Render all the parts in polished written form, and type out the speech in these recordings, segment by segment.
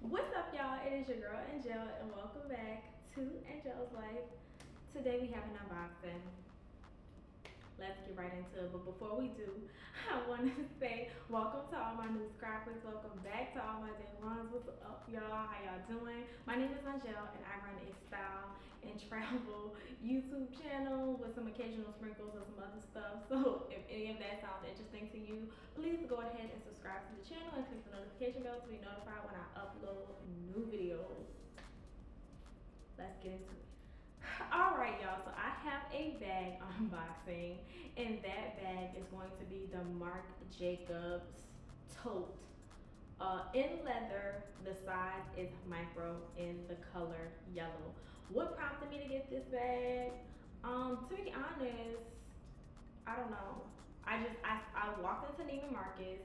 What's up, y'all? It is your girl Angelle, and welcome back to Angelle's Life. Today we have an unboxing. Let's get right into it. But before we do, I want to say welcome to all my new subscribers. Welcome back to all my day ones. What's up, y'all? How y'all doing? My name is Angelle, and I run a style and travel YouTube channel with some occasional sprinkles of some other stuff. So if any of that sounds interesting to you, please go ahead and subscribe to the channel and click the notification bell to be notified when I upload new videos. Let's get into it. All right, y'all. So I have a bag unboxing, and that bag is going to be the Marc Jacobs Tote. In leather, the size is micro, in the color yellow. What prompted me to get this bag? To be honest, I don't know. I walked into Neiman Marcus,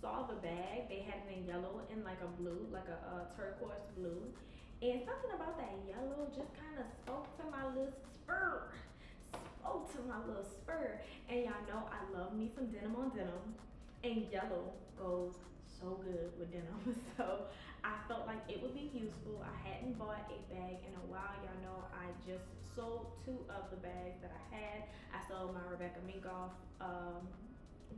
saw the bag. They had it in yellow and like a blue, like a turquoise blue. And something about that yellow just kind of spoke to my little spur. Spoke to my little spur. And y'all know I love me some denim on denim. And yellow goes so good with denim. So I felt like it would be useful. I hadn't bought a bag in a while. Y'all know I just sold two of the bags that I had. I sold my Rebecca Minkoff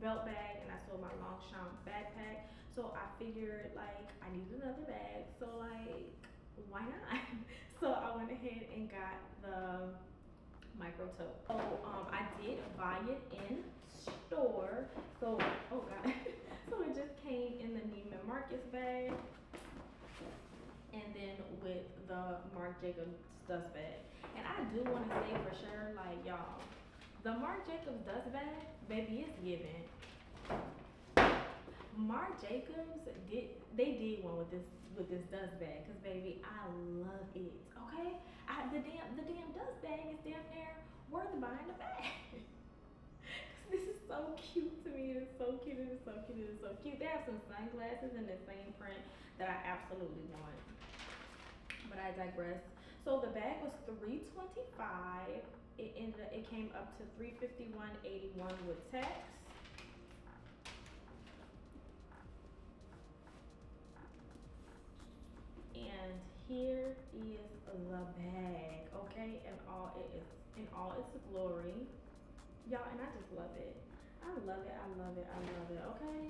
belt bag, and I sold my Longchamp backpack. So I figured like I needed another bag. So like why not? So I went ahead and got the micro tote. So I did buy it in store. So oh god. So it just came in the Neiman Marcus bag, and then with the Marc Jacobs dust bag. And I do want to say for sure, like y'all, the Marc Jacobs dust bag, baby, it's giving. Marc Jacobs did one with this dust bag, cause baby I love it. Okay, the damn dust bag is damn near worth buying the bag. This is so cute to me. It is so cute. It is so cute. It is so cute. They have some sunglasses in the same print that I absolutely want. But I digress. So the bag was $325. It came up to $351.81 with tax. And here is the bag, okay, in all its glory, y'all. And I just love it. I love it. I love it. I love it. Okay,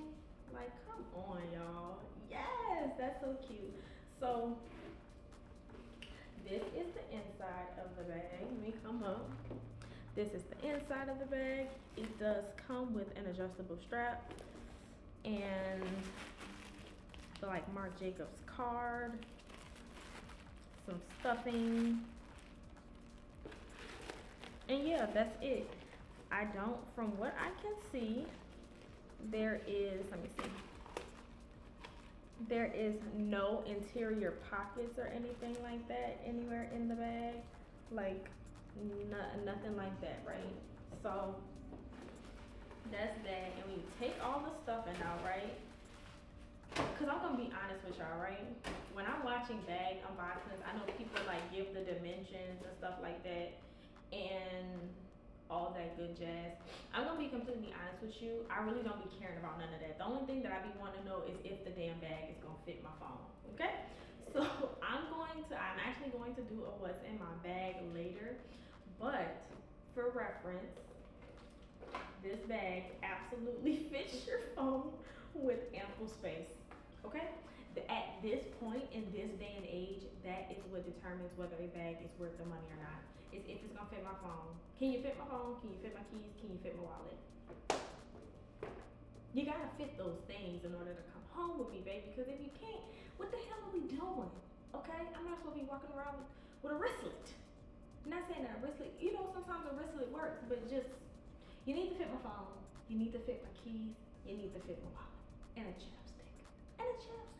like come on, y'all. Yes, that's so cute. So this is the inside of the bag. Let me come up. This is the inside of the bag. It does come with an adjustable strap and the like Marc Jacobs card, some stuffing, and yeah, that's it. I don't, from what I can see, there is, let me see, there is no interior pockets or anything like that anywhere in the bag, like nothing like that, right? So that's that. And when you take all the stuffing out, right, because I'm gonna be honest with y'all, right? When I'm watching bag unboxings, I know people like give the dimensions and stuff like that and all that good jazz. I'm gonna be completely honest with you. I really don't be caring about none of that. The only thing that I be wanting to know is if the damn bag is gonna fit my phone. Okay? So I'm actually going to do a what's in my bag later. But for reference, this bag absolutely fits your phone with ample space. Okay? At this point in this day and age, that is what determines whether a bag is worth the money or not. Is if it's gonna fit my phone. Can you fit my phone? Can you fit my keys? Can you fit my wallet? You gotta fit those things in order to come home with me, baby. Because if you can't, what the hell are we doing? Okay? I'm not supposed to be walking around with a wristlet. I'm not saying that a wristlet, you know, sometimes a wristlet works, but just, you need to fit my phone. You need to fit my keys. You need to fit my wallet. And a chapstick. And a chapstick.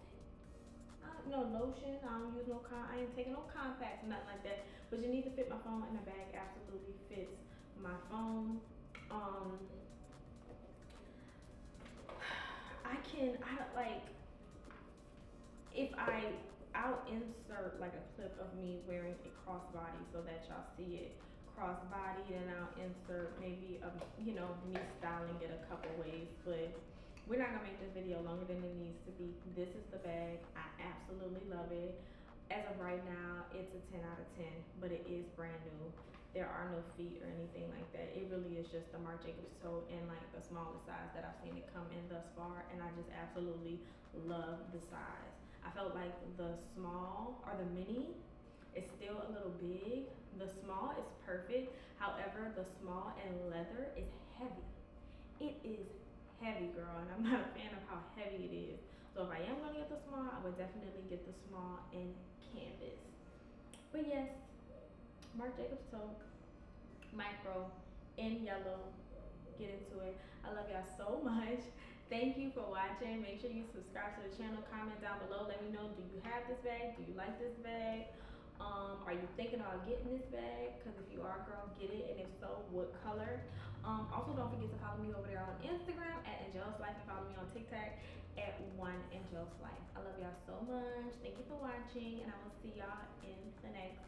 No lotion. I don't use no I ain't taking no compacts, nothing like that. But you need to fit my phone, and the bag absolutely fits my phone. I don't like if I'll insert like a clip of me wearing a crossbody so that y'all see it crossbody, and I'll insert maybe me styling it a couple ways, but we're not gonna make this video longer than it needs to be. This is the bag. I absolutely love it. As of right now, it's a 10 out of 10, but it is brand new. There are no feet or anything like that. It really is just the Marc Jacobs tote in like the smallest size that I've seen it come in thus far, and I just absolutely love the size. I felt like the small or the mini is still a little big. The small is perfect. However, the small and leather is heavy. It is heavy, girl, and I'm not a fan of how heavy it is. So if I am gonna get the small, I would definitely get the small in canvas. But yes, Marc Jacobs tote, micro, in yellow. Get into it. I love y'all so much. Thank you for watching. Make sure you subscribe to the channel. Comment down below. Let me know, do you have this bag? Do you like this bag? Are you thinking about getting this bag? Because if you are, girl, get it. And if so, what color? Also, don't forget to follow me over there on Instagram at Angelle's Life, and follow me on TikTok at One Angelle's Life. I love y'all so much. Thank you for watching, and I will see y'all in the next